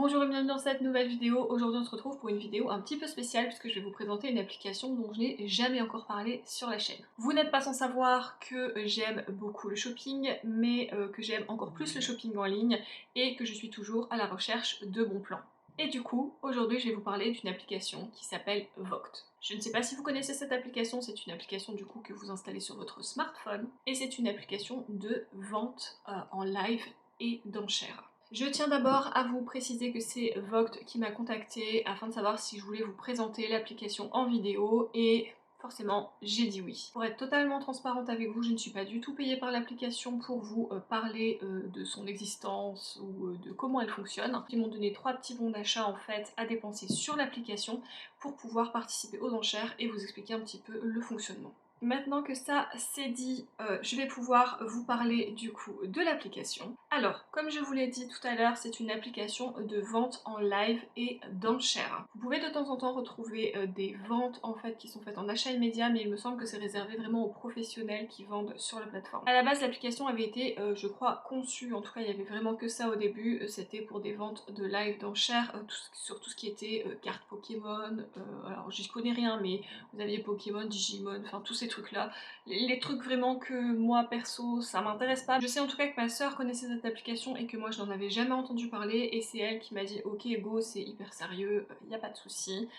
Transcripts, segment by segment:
Bonjour et bienvenue dans cette nouvelle vidéo. Aujourd'hui on se retrouve pour une vidéo un petit peu spéciale puisque je vais vous présenter une application dont je n'ai jamais encore parlé sur la chaîne. Vous n'êtes pas sans savoir que j'aime beaucoup le shopping, mais que j'aime encore plus le shopping en ligne et que je suis toujours à la recherche de bons plans. Et du coup, aujourd'hui je vais vous parler d'une application qui s'appelle Vogt. Je ne sais pas si vous connaissez cette application, c'est une application du coup que vous installez sur votre smartphone et c'est une application de vente en live et d'enchères. Je tiens d'abord à vous préciser que c'est Vogt qui m'a contacté afin de savoir si je voulais vous présenter l'application en vidéo et forcément j'ai dit oui. Pour être totalement transparente avec vous, je ne suis pas du tout payée par l'application pour vous parler de son existence ou de comment elle fonctionne. Ils m'ont donné 3 petits bons d'achat en fait à dépenser sur l'application pour pouvoir participer aux enchères et vous expliquer un petit peu le fonctionnement. Maintenant que ça c'est dit, je vais pouvoir vous parler du coup de l'application. Alors, comme je vous l'ai dit tout à l'heure, c'est une application de vente en live et d'enchères. Vous pouvez de temps en temps retrouver des ventes en fait qui sont faites en achat immédiat, mais il me semble que c'est réservé vraiment aux professionnels qui vendent sur la plateforme. À la base, l'application avait été, je crois, conçue, en tout cas il y avait vraiment que ça au début, c'était pour des ventes de live d'enchères, sur tout ce qui était cartes Pokémon, alors j'y connais rien, mais vous aviez Pokémon, Digimon, enfin tous ces trucs là, les trucs vraiment que moi perso ça m'intéresse pas. Je sais en tout cas que ma soeur connaissait cette application et que moi je n'en avais jamais entendu parler et c'est elle qui m'a dit ok go c'est hyper sérieux, y a pas de souci.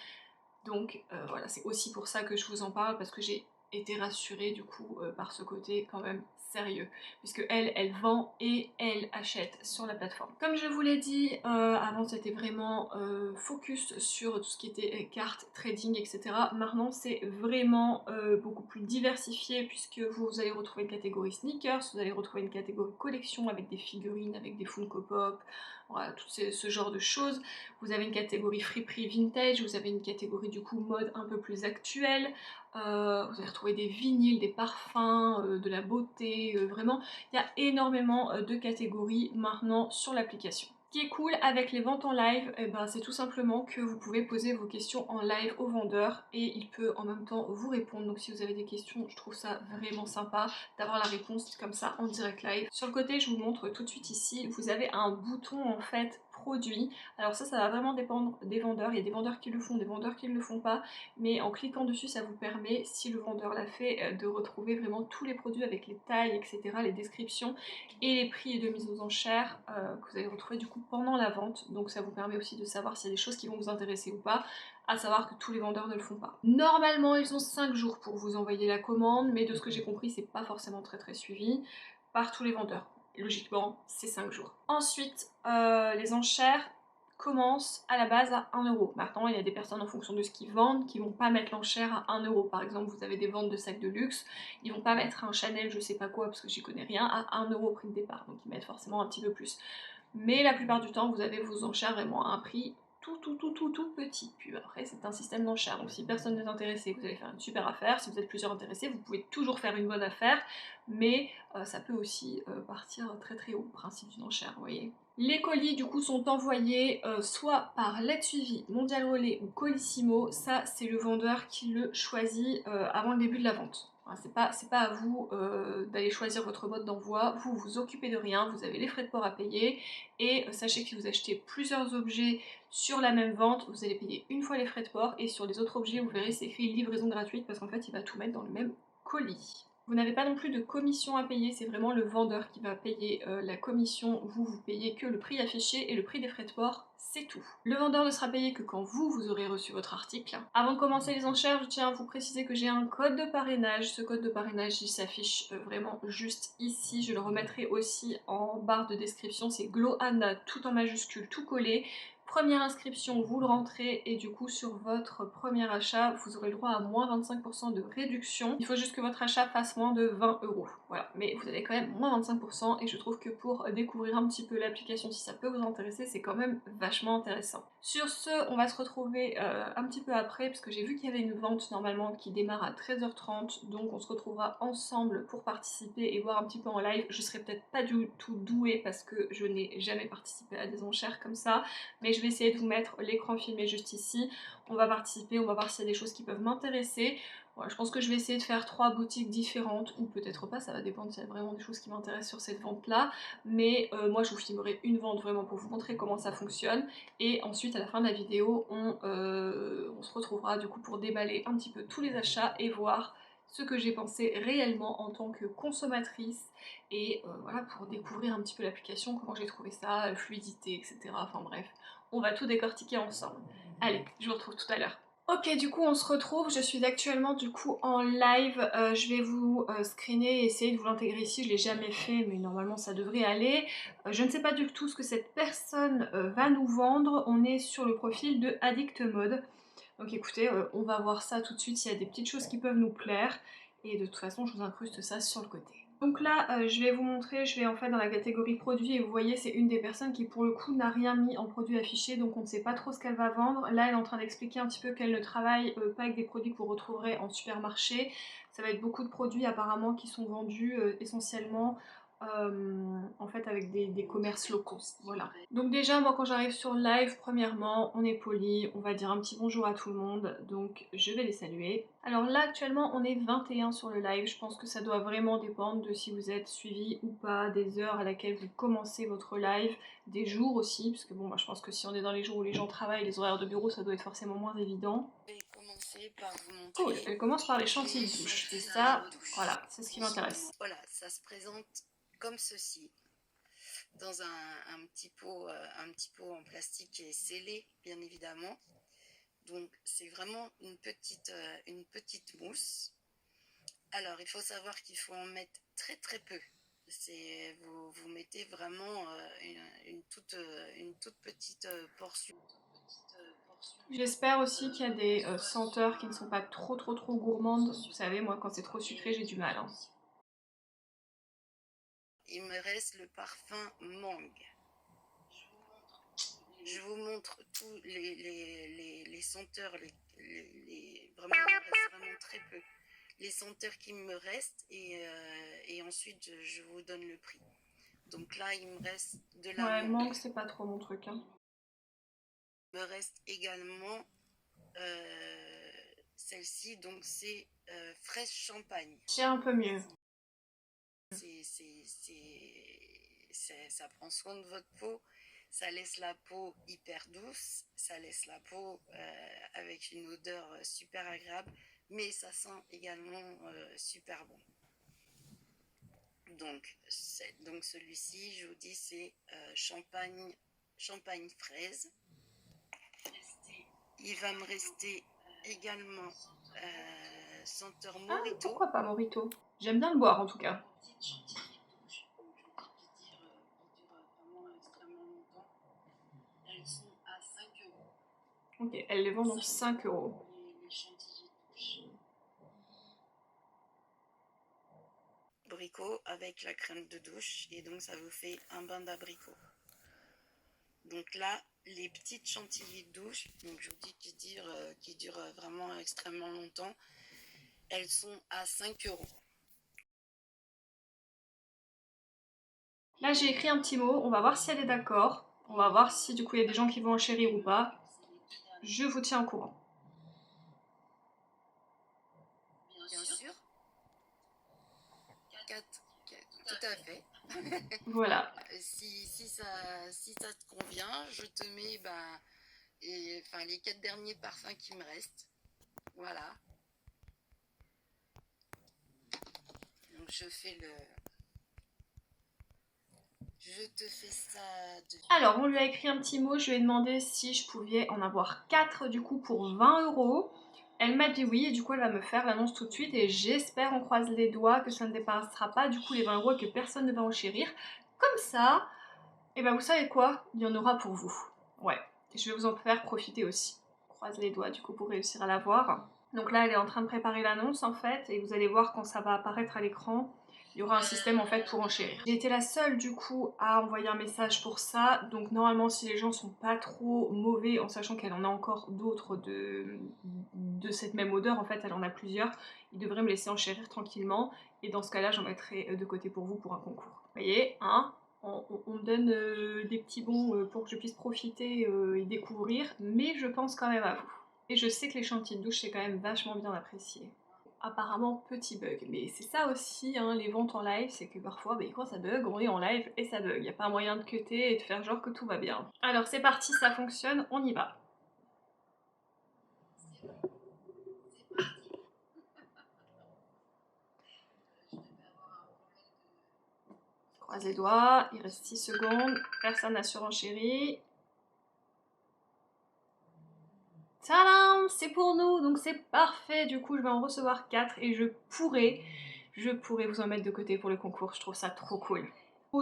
Donc voilà, c'est aussi pour ça que je vous en parle, parce que j'ai été rassurée du coup par ce côté quand même sérieux, puisque elle vend et elle achète sur la plateforme. Comme je vous l'ai dit, avant c'était vraiment focus sur tout ce qui était cartes, trading, etc. Maintenant c'est vraiment beaucoup plus diversifié, puisque vous allez retrouver une catégorie sneakers, vous allez retrouver une catégorie collection avec des figurines, avec des Funko Pop, voilà, tout ce genre de choses. Vous avez une catégorie friperie vintage, vous avez une catégorie du coup mode un peu plus actuelle, vous allez retrouver des vinyles, des parfums, de la beauté, vraiment il y a énormément de catégories maintenant sur l'application. Ce qui est cool avec les ventes en live, eh ben, c'est tout simplement que vous pouvez poser vos questions en live au vendeur et il peut en même temps vous répondre. Donc si vous avez des questions, je trouve ça vraiment sympa d'avoir la réponse comme ça en direct live. Sur le côté, je vous montre tout de suite ici, vous avez un bouton en fait produit. Alors ça va vraiment dépendre des vendeurs. Il y a des vendeurs qui le font, des vendeurs qui ne le font pas, mais en cliquant dessus, ça vous permet, si le vendeur l'a fait, de retrouver vraiment tous les produits avec les tailles, etc., les descriptions et les prix de mise aux enchères que vous allez retrouver du coup pendant la vente. Donc ça vous permet aussi de savoir s'il y a des choses qui vont vous intéresser ou pas, à savoir que tous les vendeurs ne le font pas. Normalement, ils ont 5 jours pour vous envoyer la commande, mais de ce que j'ai compris, c'est pas forcément très suivi par tous les vendeurs. Logiquement, c'est 5 jours. Ensuite, les enchères commencent à la base à 1 €. Maintenant, il y a des personnes en fonction de ce qu'ils vendent qui vont pas mettre l'enchère à 1 €. Par exemple, vous avez des ventes de sacs de luxe, ils vont pas mettre un Chanel je sais pas quoi parce que j'y connais rien à 1 € prix de départ, donc ils mettent forcément un petit peu plus. Mais la plupart du temps, vous avez vos enchères vraiment à un prix tout petit. Puis après, c'est un système d'enchères. Donc si personne n'est intéressé, vous allez faire une super affaire. Si vous êtes plusieurs intéressés, vous pouvez toujours faire une bonne affaire, mais ça peut aussi partir très haut, le principe d'une enchère, vous voyez. Les colis du coup sont envoyés soit par Let's Suivi, Mondial Relais ou Colissimo. Ça c'est le vendeur qui le choisit avant le début de la vente. Voilà, c'est pas à vous d'aller choisir votre mode d'envoi, vous vous occupez de rien, vous avez les frais de port à payer et sachez que si vous achetez plusieurs objets sur la même vente, vous allez payer une fois les frais de port et sur les autres objets vous verrez c'est écrit livraison gratuite parce qu'en fait il va tout mettre dans le même colis. Vous n'avez pas non plus de commission à payer, c'est vraiment le vendeur qui va payer la commission, vous payez que le prix affiché et le prix des frais de port, c'est tout. Le vendeur ne sera payé que quand vous aurez reçu votre article. Avant de commencer les enchères, je tiens à vous préciser que j'ai un code de parrainage. Ce code de parrainage, il s'affiche vraiment juste ici. Je le remettrai aussi en barre de description. C'est GLOANNA, tout en majuscule, tout collé. Première inscription, vous le rentrez et du coup sur votre premier achat, vous aurez le droit à moins 25% de réduction. Il faut juste que votre achat fasse moins de 20 €. Voilà, mais vous avez quand même moins 25% et je trouve que pour découvrir un petit peu l'application, si ça peut vous intéresser, c'est quand même vachement intéressant. Sur ce, on va se retrouver un petit peu après, parce que j'ai vu qu'il y avait une vente normalement qui démarre à 13h30, donc on se retrouvera ensemble pour participer et voir un petit peu en live. Je serai peut-être pas du tout douée parce que je n'ai jamais participé à des enchères comme ça, mais je vais essayer de vous mettre l'écran filmé juste ici. On va participer, on va voir s'il y a des choses qui peuvent m'intéresser. Ouais, je pense que je vais essayer de faire 3 boutiques différentes, ou peut-être pas, ça va dépendre s'il y a vraiment des choses qui m'intéressent sur cette vente-là. Mais moi, je vous filmerai une vente vraiment pour vous montrer comment ça fonctionne. Et ensuite, à la fin de la vidéo, on se retrouvera du coup pour déballer un petit peu tous les achats et voir ce que j'ai pensé réellement en tant que consommatrice. Et voilà, pour découvrir un petit peu l'application, comment j'ai trouvé ça, fluidité, etc. Enfin bref, on va tout décortiquer ensemble. Allez, je vous retrouve tout à l'heure. Ok, du coup on se retrouve, je suis actuellement du coup en live, je vais vous screener et essayer de vous l'intégrer ici, je l'ai jamais fait mais normalement ça devrait aller. Je ne sais pas du tout ce que cette personne va nous vendre, on est sur le profil de Addict Mode. Donc écoutez, on va voir ça tout de suite, s'il y a des petites choses qui peuvent nous plaire, et de toute façon je vous incruste ça sur le côté. Donc là, je vais vous montrer, je vais en fait dans la catégorie produits, et vous voyez c'est une des personnes qui pour le coup n'a rien mis en produit affiché, donc on ne sait pas trop ce qu'elle va vendre. Là elle est en train d'expliquer un petit peu qu'elle ne travaille pas avec des produits que vous retrouverez en supermarché. Ça va être beaucoup de produits apparemment qui sont vendus essentiellement en fait avec des commerces locaux, voilà. Donc déjà moi quand j'arrive sur le live, premièrement on est poli, on va dire un petit bonjour à tout le monde, donc je vais les saluer. Alors là actuellement on est 21 sur le live, je pense que ça doit vraiment dépendre de si vous êtes suivi ou pas, des heures à laquelle vous commencez votre live, des jours aussi, parce que bon moi je pense que si on est dans les jours où les gens travaillent, les horaires de bureau ça doit être forcément moins évident. Je vais commencer par vous montrer. Cool, elle commence par les chantilly de douche, et ça, voilà, c'est ce qui m'intéresse. Voilà, ça se présente comme ceci, dans un petit pot en plastique qui est scellé, bien évidemment. Donc c'est vraiment une petite mousse. Alors il faut savoir qu'il faut en mettre très très peu. Vous mettez vraiment une toute petite portion. J'espère aussi qu'il y a des senteurs qui ne sont pas trop gourmandes. Vous savez, moi quand c'est trop sucré j'ai du mal, hein. Il me reste le parfum mangue. Je vous montre tous les senteurs, vraiment, il me reste vraiment très peu. Les senteurs qui me restent et ensuite je vous donne le prix. Donc là, il me reste de la Ouais, mangue. mangue c'est pas trop mon truc, hein. Il me reste également celle-ci, donc c'est fraise champagne. C'est un peu mieux. Ça prend soin de votre peau, ça laisse la peau hyper douce, ça laisse la peau avec une odeur super agréable, mais ça sent également super bon. Donc celui-ci, je vous dis, c'est champagne fraise. Il va me rester également senteur Ah, Morito. pourquoi pas Morito? J'aime bien le boire en tout cas. Elles sont à 5 euros. Ok, elle les vend donc 5 euros. Les chantilly de douche. Abricot avec la crème de douche, et donc ça vous fait un bain d'abricot. Donc là, les petites chantilly de douche, donc je vous dis qui durent vraiment extrêmement longtemps, elles sont à 5 euros. Là j'ai écrit un petit mot, on va voir si elle est d'accord. On va voir si du coup il y a des gens qui vont enchérir ou pas. Je vous tiens au courant. Bien sûr. Tout à fait. Voilà. Si ça te convient, je te mets les 4 derniers parfums qui me restent. Voilà. Donc je te fais ça de... Alors on lui a écrit un petit mot, je lui ai demandé si je pouvais en avoir 4 du coup pour 20 euros. Elle m'a dit oui et du coup elle va me faire l'annonce tout de suite et j'espère, on croise les doigts, que ça ne dépassera pas du coup les 20 euros et que personne ne va enchérir. Comme ça, et ben vous savez quoi, il y en aura pour vous. Ouais, je vais vous en faire profiter aussi. On croise les doigts du coup pour réussir à l'avoir. Donc là elle est en train de préparer l'annonce en fait et vous allez voir quand ça va apparaître à l'écran. Il y aura un système en fait pour enchérir. J'ai été la seule du coup à envoyer un message pour ça, donc normalement si les gens sont pas trop mauvais en sachant qu'elle en a encore d'autres de cette même odeur, en fait elle en a plusieurs, ils devraient me laisser enchérir tranquillement et dans ce cas là j'en mettrai de côté pour vous pour un concours. Vous voyez, hein, on me donne des petits bons pour que je puisse profiter et découvrir, mais je pense quand même à vous. Et je sais que les chantilly de douche c'est quand même vachement bien apprécié. apparemment petit bug. Mais c'est ça aussi, hein, les ventes en live, c'est que parfois, quand ça bug, on est en live et ça bug. Y a pas moyen de cutter et de faire genre que tout va bien. Alors c'est parti, ça fonctionne, on y va. Croise les doigts, il reste 6 secondes, personne n'a surenchéri. Tadam, c'est pour nous, donc c'est parfait. Du coup, je vais en recevoir 4 et je pourrais vous en mettre de côté pour le concours. Je trouve ça trop cool.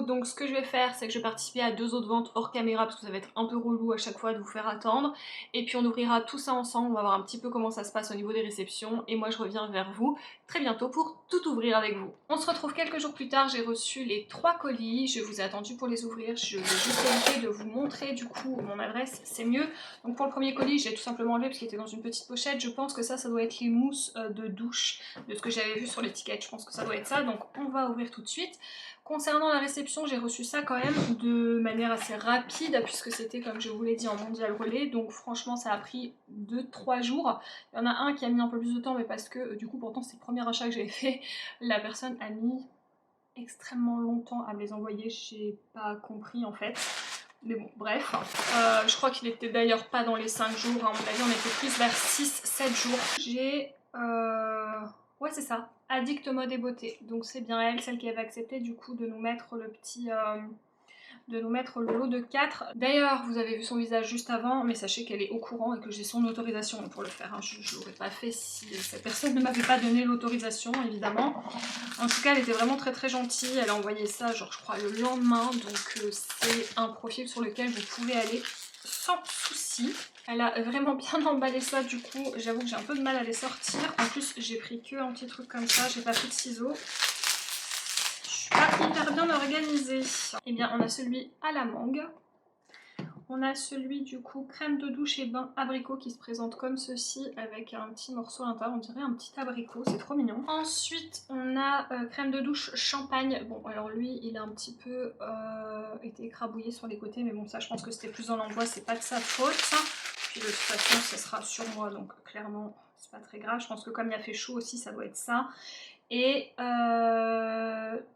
Donc ce que je vais faire, c'est que je vais participer à 2 autres ventes hors caméra parce que ça va être un peu relou à chaque fois de vous faire attendre. Et puis on ouvrira tout ça ensemble, on va voir un petit peu comment ça se passe au niveau des réceptions. Et moi je reviens vers vous très bientôt pour tout ouvrir avec vous. On se retrouve quelques jours plus tard, j'ai reçu les 3 colis, je vous ai attendu pour les ouvrir. Je vais juste éviter de vous montrer du coup mon adresse, c'est mieux. Donc pour le premier colis, j'ai tout simplement enlevé parce qu'il était dans une petite pochette. Je pense que ça doit être les mousses de douche de ce que j'avais vu sur l'étiquette. Je pense que ça doit être ça, donc on va ouvrir tout de suite. Concernant la réception, j'ai reçu ça quand même de manière assez rapide puisque c'était comme je vous l'ai dit en mondial relais, donc franchement ça a pris 2-3 jours. Il y en a un qui a mis un peu plus de temps mais parce que du coup pourtant c'est le premier achat que j'avais fait, la personne a mis extrêmement longtemps à me les envoyer, j'ai pas compris en fait. Mais bon, bref. Je crois qu'il était d'ailleurs pas dans les 5 jours, à mon avis on était plus vers 6-7 jours. J'ai... ouais c'est ça, Addict Mode et Beauté. Donc c'est bien elle, celle qui avait accepté du coup de nous mettre le petit... de nous mettre le lot de 4. D'ailleurs, vous avez vu son visage juste avant, mais sachez qu'elle est au courant et que j'ai son autorisation pour le faire. Hein. Je ne l'aurais pas fait si cette personne ne m'avait pas donné l'autorisation, évidemment. En tout cas, elle était vraiment très très gentille. Elle a envoyé ça, genre je crois, le lendemain. Donc c'est un profil sur lequel vous pouvez aller sans souci. Elle a vraiment bien emballé ça, du coup, j'avoue que j'ai un peu de mal à les sortir. En plus, j'ai pris que un petit truc comme ça, j'ai pas pris de ciseaux. Pas hyper bien organisé. Et bien on a celui à la mangue. On a celui du coup crème de douche et bain abricot qui se présente comme ceci avec un petit morceau à l'intérieur, on dirait un petit abricot, c'est trop mignon. Ensuite on a crème de douche champagne. Bon alors lui il a un petit peu été écrabouillé sur les côtés mais bon ça je pense que c'était plus dans l'envoi, c'est pas de sa faute. Puis de toute façon ça sera sur moi donc clairement c'est pas très grave, je pense que comme il a fait chaud aussi ça doit être ça. Et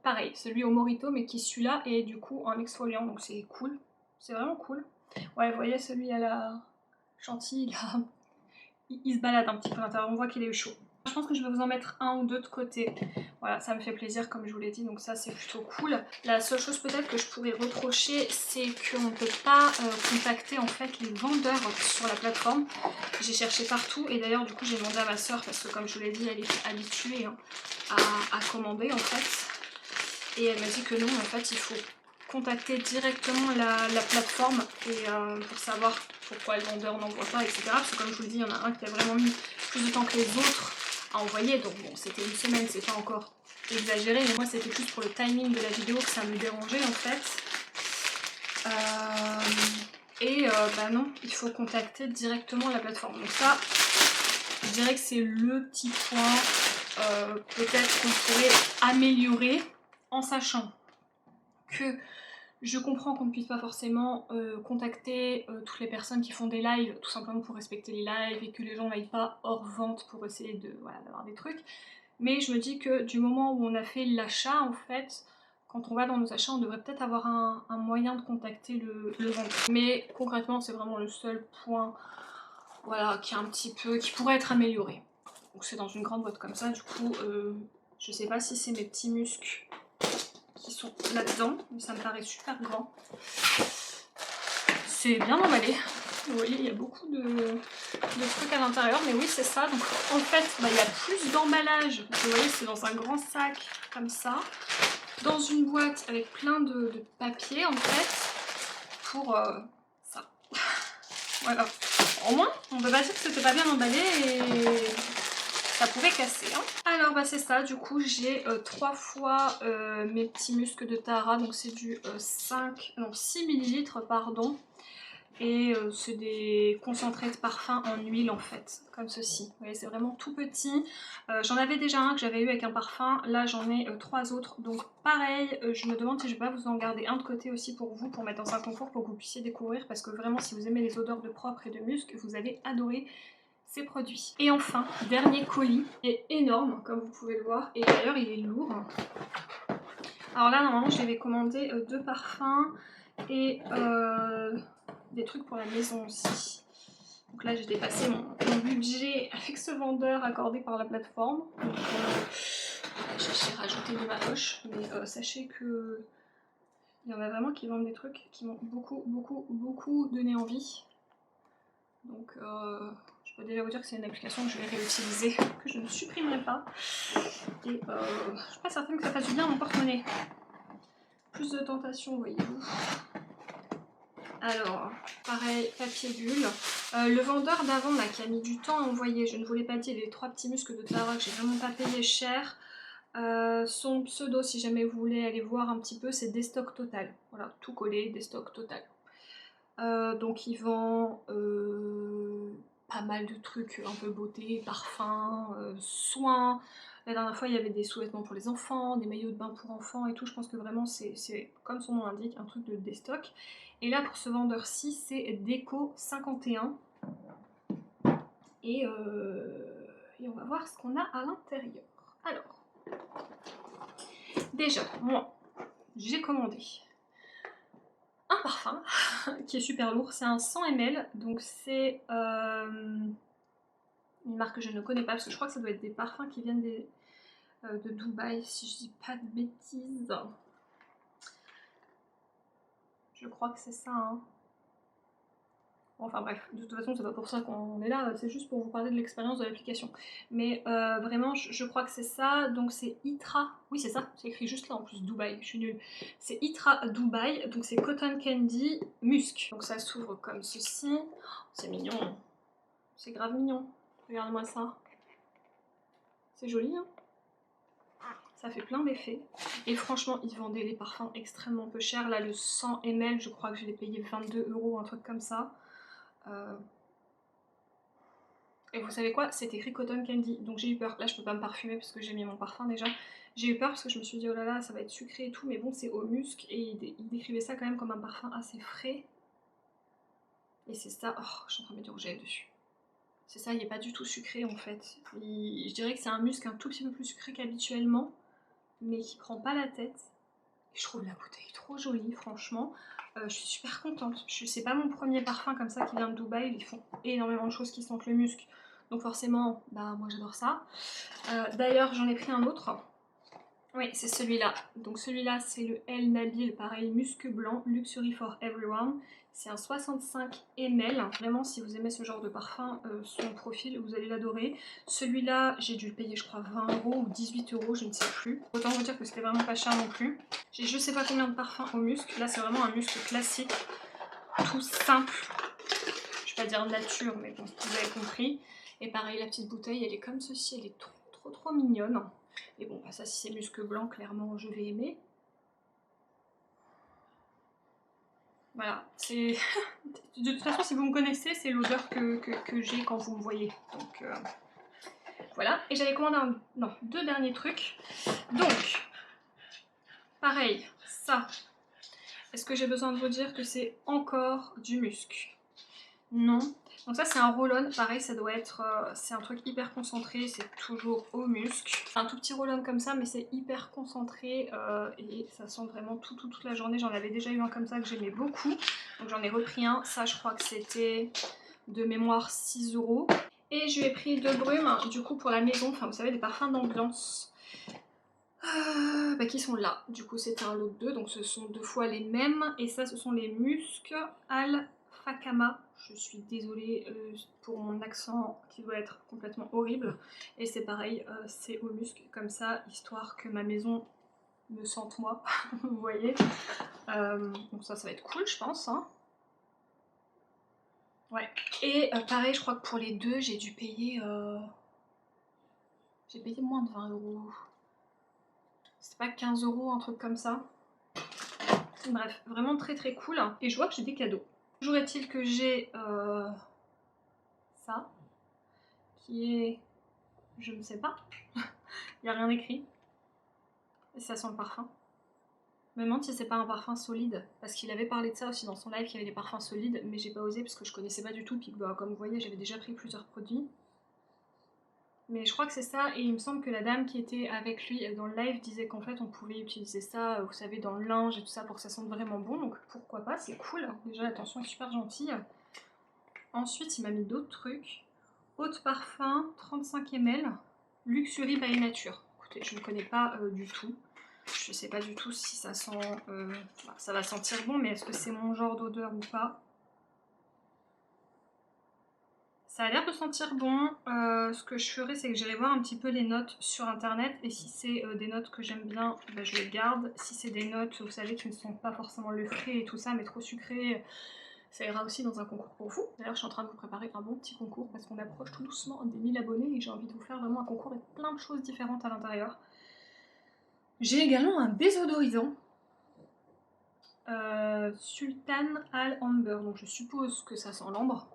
pareil, celui au Morito, mais qui celui-là est du coup en exfoliant, donc c'est cool, c'est vraiment cool. Ouais, vous voyez, celui à la chantilly, là, il se balade un petit peu à l'intérieur, on voit qu'il est chaud. Je pense que je vais vous en mettre un ou deux de côté. Voilà, ça me fait plaisir comme je vous l'ai dit, donc ça c'est plutôt cool. La seule chose peut-être que je pourrais reprocher, c'est qu'on ne peut pas contacter en fait les vendeurs sur la plateforme. J'ai cherché partout et d'ailleurs du coup j'ai demandé à ma soeur parce que comme je vous l'ai dit, elle est habituée hein, à commander en fait. Et elle m'a dit que non, en fait il faut contacter directement la plateforme et pour savoir pourquoi le vendeur n'envoie pas, etc. Parce que comme je vous le dis, il y en a un qui a vraiment mis plus de temps que les autres à envoyer. Donc bon, c'était une semaine, c'est pas encore exagéré, mais moi c'était plus pour le timing de la vidéo que ça me dérangeait en fait. Bah non, il faut contacter directement la plateforme. Donc ça, je dirais que c'est le petit point peut-être qu'on pourrait améliorer en sachant que je comprends qu'on ne puisse pas forcément contacter toutes les personnes qui font des lives tout simplement pour respecter les lives et que les gens n'aillent pas hors vente pour essayer de voilà, d'avoir des trucs. Mais je me dis que du moment où on a fait l'achat, en fait, quand on va dans nos achats, on devrait peut-être avoir un moyen de contacter le vendeur. Mais concrètement, c'est vraiment le seul point voilà, qui pourrait être amélioré. Donc c'est dans une grande boîte comme ça, du coup, je sais pas si c'est mes petits muscles qui sont là-dedans, mais ça me paraît super grand. C'est bien emballé. Vous voyez, il y a beaucoup de trucs à l'intérieur, mais oui, c'est ça. Donc en fait, il y a plus d'emballage. Vous voyez, c'est dans un grand sac comme ça, dans une boîte avec plein de papier en fait, pour ça. Voilà. Au moins, on ne peut pas dire que c'était pas bien emballé et ça pouvait casser. Hein. Alors bah c'est ça, du coup j'ai 3 fois mes petits muscles de Tara, donc c'est du 6 ml pardon. Et c'est des concentrés de parfum en huile en fait, comme ceci. Vous voyez, c'est vraiment tout petit. J'en avais déjà un que j'avais eu avec un parfum, là j'en ai 3 autres. Donc pareil, je me demande si je vais pas vous en garder un de côté aussi pour vous, pour mettre dans un concours, pour que vous puissiez découvrir. Parce que vraiment, si vous aimez les odeurs de propre et de musc, vous allez adorer ces produits. Et enfin, dernier colis, il est énorme comme vous pouvez le voir, et d'ailleurs il est lourd. Alors là normalement j'avais commandé 2 parfums et des trucs pour la maison aussi. Donc là j'ai dépassé mon budget avec ce vendeur accordé par la plateforme. Donc j'ai rajouté de ma poche, mais sachez que il y en a vraiment qui vendent des trucs qui m'ont beaucoup donné envie. Donc je peux déjà vous dire que c'est une application que je vais réutiliser, que je ne supprimerai pas. Et je suis pas certaine que ça fasse du bien à mon porte-monnaie. Plus de tentation, voyez-vous. Alors, pareil, papier bulle. Le vendeur d'avant là qui a mis du temps à envoyer, je ne vous l'ai pas dit, les 3 petits muscles de Tara, j'ai vraiment pas payé cher. Son pseudo, si jamais vous voulez aller voir un petit peu, c'est Destock Total. Voilà, tout collé, Destock Total. Donc il vend pas mal de trucs, un peu beauté, parfum, soins. La dernière fois il y avait des sous-vêtements pour les enfants, des maillots de bain pour enfants et tout. Je pense que vraiment c'est comme son nom l'indique, un truc de déstock. Et là pour ce vendeur-ci c'est Déco 51. Et on va voir ce qu'on a à l'intérieur. Alors, déjà, moi, j'ai commandé un parfum qui est super lourd, c'est un 100 ml, donc c'est une marque que je ne connais pas parce que je crois que ça doit être des parfums qui viennent de Dubaï, si je dis pas de bêtises. Je crois que c'est ça, hein. Enfin bref, de toute façon c'est pas pour ça qu'on est là, c'est juste pour vous parler de l'expérience de l'application. Mais vraiment je crois que c'est ça, donc c'est Itra, oui c'est ça, c'est écrit juste là en plus, Dubaï, je suis nulle. C'est Itra Dubaï, donc c'est Cotton Candy Musk. Donc ça s'ouvre comme ceci, oh, c'est mignon, c'est grave mignon, regardez-moi ça. C'est joli hein. Ça fait plein d'effets. Et franchement, ils vendaient les parfums extrêmement peu cher. Là, le 100 ml, je crois que je l'ai payé 22 €, un truc comme ça. Et vous savez quoi? C'est écrit Cotton Candy. Donc j'ai eu peur. Là, je peux pas me parfumer parce que j'ai mis mon parfum déjà. J'ai eu peur parce que je me suis dit, oh là là, ça va être sucré et tout. Mais bon, c'est au musc. Et il décrivait ça quand même comme un parfum assez frais. Et c'est ça. Oh, je suis en train de mettre du rouge à lèvres dessus. C'est ça, il n'est pas du tout sucré en fait. Je dirais que c'est un musc un tout petit peu plus sucré qu'habituellement, mais qui prend pas la tête. Et je trouve la bouteille trop jolie, franchement. Je suis super contente. C'est pas mon premier parfum comme ça qui vient de Dubaï. Ils font énormément de choses qui sentent le musc. Donc forcément, bah moi j'adore ça. D'ailleurs, j'en ai pris un autre. Oui, c'est celui-là. Donc celui-là, c'est le El Nabil, pareil, musc blanc, Luxury for Everyone. C'est un 65 ml. Vraiment, si vous aimez ce genre de parfum, son profil, vous allez l'adorer. Celui-là, j'ai dû le payer, je crois, 20 € ou 18 €, je ne sais plus. Autant vous dire que c'était vraiment pas cher non plus. J'ai je sais pas combien de parfums au musc. Là, c'est vraiment un musc classique, tout simple. Je vais pas dire nature, mais bon, vous avez compris. Et pareil, la petite bouteille, elle est comme ceci, elle est trop mignonne. Et bon, bah ça, si c'est musc blanc, clairement, je vais aimer. Voilà, c'est... De toute façon, si vous me connaissez, c'est l'odeur que j'ai quand vous me voyez. Donc, voilà. Et j'avais commandé deux derniers trucs. Donc, pareil, ça. Est-ce que j'ai besoin de vous dire que c'est encore du musc? Non. Donc ça c'est un roll-on, pareil ça doit être, c'est un truc hyper concentré, c'est toujours au musc. Un tout petit roll-on comme ça mais c'est hyper concentré et ça sent vraiment toute la journée. J'en avais déjà eu un comme ça que j'aimais beaucoup, donc j'en ai repris un. Ça je crois que c'était de mémoire 6 €. Et je lui ai pris 2 brumes du coup pour la maison, enfin vous savez des parfums d'ambiance. Qui sont là, du coup c'était un lot de 2, donc ce sont 2 fois les mêmes, et ça ce sont les muscs Al Fakama. Je suis désolée pour mon accent qui doit être complètement horrible, et c'est pareil, c'est au musc comme ça, histoire que ma maison me sente moi, vous voyez. Donc ça va être cool je pense, hein. Ouais, et pareil je crois que pour les deux j'ai dû payer j'ai payé moins de 20 €. C'est pas 15 €, un truc comme ça. Bref, vraiment très cool. Et je vois que j'ai des cadeaux. Toujours est-il que j'ai ça, qui est... je ne sais pas. Il n'y a rien écrit. Et ça sent le parfum. Je me demande si c'est pas un parfum solide, parce qu'il avait parlé de ça aussi dans son live, qu'il y avait des parfums solides, mais j'ai pas osé parce que je connaissais pas du tout, puis bah, comme vous voyez j'avais déjà pris plusieurs produits. Mais je crois que c'est ça, et il me semble que la dame qui était avec lui dans le live disait qu'en fait on pouvait utiliser ça, vous savez, dans le linge et tout ça pour que ça sente vraiment bon, donc pourquoi pas, c'est cool. Déjà l'attention est super gentille. Ensuite il m'a mis d'autres trucs. Eau de parfum, 35 ml, Luxury by Nature. Écoutez, je ne connais pas du tout. Je sais pas du tout si ça sent... ça va sentir bon, mais est-ce que c'est mon genre d'odeur ou pas? Ça a l'air de sentir bon. Ce que je ferai, c'est que j'irai voir un petit peu les notes sur internet. Et si c'est des notes que j'aime bien, bah, je les garde. Si c'est des notes, vous savez, qui ne sont pas forcément le frais et tout ça, mais trop sucré, ça ira aussi dans un concours pour vous. D'ailleurs, je suis en train de vous préparer un bon petit concours parce qu'on approche tout doucement des 1000 abonnés et j'ai envie de vous faire vraiment un concours avec plein de choses différentes à l'intérieur. J'ai également un désodorisant. Sultan Al Amber, donc je suppose que ça sent l'ambre.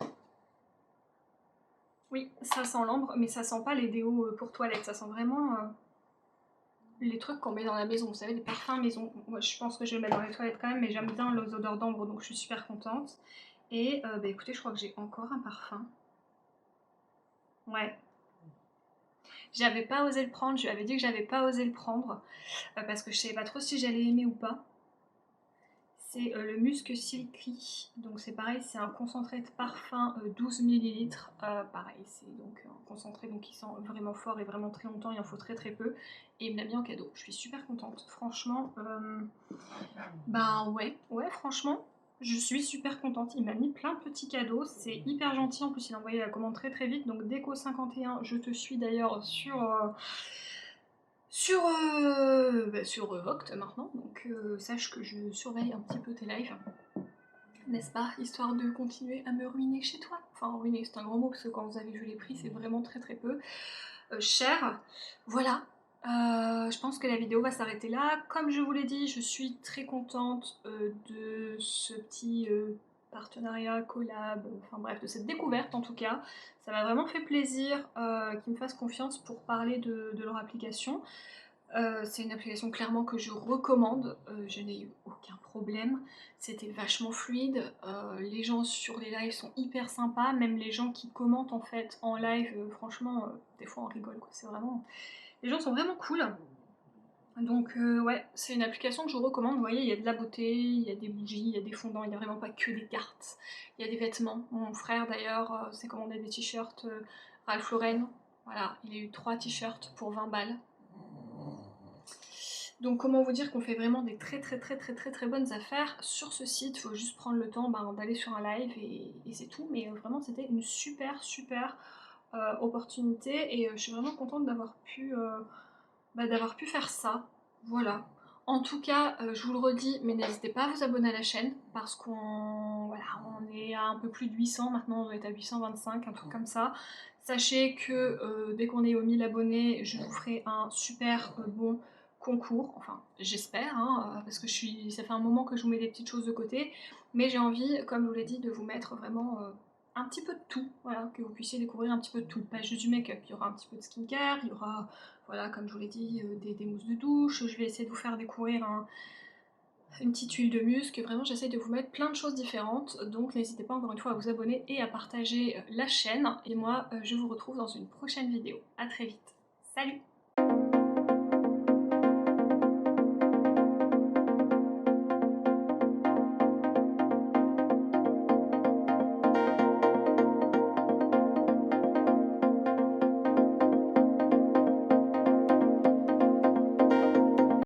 Oui, ça sent l'ambre, mais ça sent pas les déos pour toilette, ça sent vraiment les trucs qu'on met dans la maison, vous savez, les parfums maison. Moi je pense que je vais le mettre dans les toilettes quand même, mais j'aime bien les odeurs d'ambre, donc je suis super contente. Et bah écoutez, je crois que j'ai encore un parfum. Ouais. J'avais pas osé le prendre, je lui avais dit que j'avais pas osé le prendre, parce que je savais pas trop si j'allais aimer ou pas. C'est le Musk Silky, donc c'est pareil, c'est un concentré de parfum 12 ml. Pareil, c'est donc un concentré donc, qui sent vraiment fort et vraiment très longtemps, il en faut très très peu. Et il me l'a mis en cadeau, je suis super contente. Franchement, bah ouais, franchement, je suis super contente. Il m'a mis plein de petits cadeaux, c'est hyper gentil. En plus, il a envoyé la commande très très vite. Donc Déco51, je te suis d'ailleurs sur Voct maintenant, donc sache que je surveille un petit peu tes lives, n'est-ce pas, histoire de continuer à me ruiner chez toi. Enfin, ruiner, c'est un grand mot, parce que quand vous avez vu les prix, c'est vraiment très très peu cher. Voilà, je pense que la vidéo va s'arrêter là. Comme je vous l'ai dit, je suis très contente de ce petit partenariat, collab, enfin bref, de cette découverte en tout cas. Ça m'a vraiment fait plaisir qu'ils me fassent confiance pour parler de leur application. C'est une application clairement que je recommande, je n'ai eu aucun problème, c'était vachement fluide, les gens sur les lives sont hyper sympas, même les gens qui commentent en fait en live, franchement, des fois on rigole quoi, c'est vraiment... Les gens sont vraiment cool, donc ouais, c'est une application que je vous recommande. Vous voyez, il y a de la beauté, il y a des bougies, il y a des fondants, il n'y a vraiment pas que des cartes, il y a des vêtements. Mon frère d'ailleurs s'est commandé des t-shirts Ralph Lauren, voilà, il a eu 3 t-shirts pour 20 balles. Donc comment vous dire qu'on fait vraiment des très bonnes affaires sur ce site. Il faut juste prendre le temps d'aller sur un live et c'est tout. Mais vraiment c'était une super opportunité et je suis vraiment contente d'avoir pu faire ça. Voilà. En tout cas, je vous le redis, mais n'hésitez pas à vous abonner à la chaîne parce qu'on on est à un peu plus de 800 maintenant, on doit être à 825, un truc comme ça. Sachez que dès qu'on est aux 1000 abonnés, je vous ferai un super bon concours, enfin j'espère, hein, parce que ça fait un moment que je vous mets des petites choses de côté, mais j'ai envie, comme je vous l'ai dit, de vous mettre vraiment un petit peu de tout, voilà, que vous puissiez découvrir un petit peu de tout, pas juste du make-up, il y aura un petit peu de skincare, il y aura, voilà, comme je vous l'ai dit, des mousses de douche, je vais essayer de vous faire découvrir une petite huile de musc, vraiment j'essaie de vous mettre plein de choses différentes, donc n'hésitez pas encore une fois à vous abonner et à partager la chaîne, et moi je vous retrouve dans une prochaine vidéo, à très vite, salut!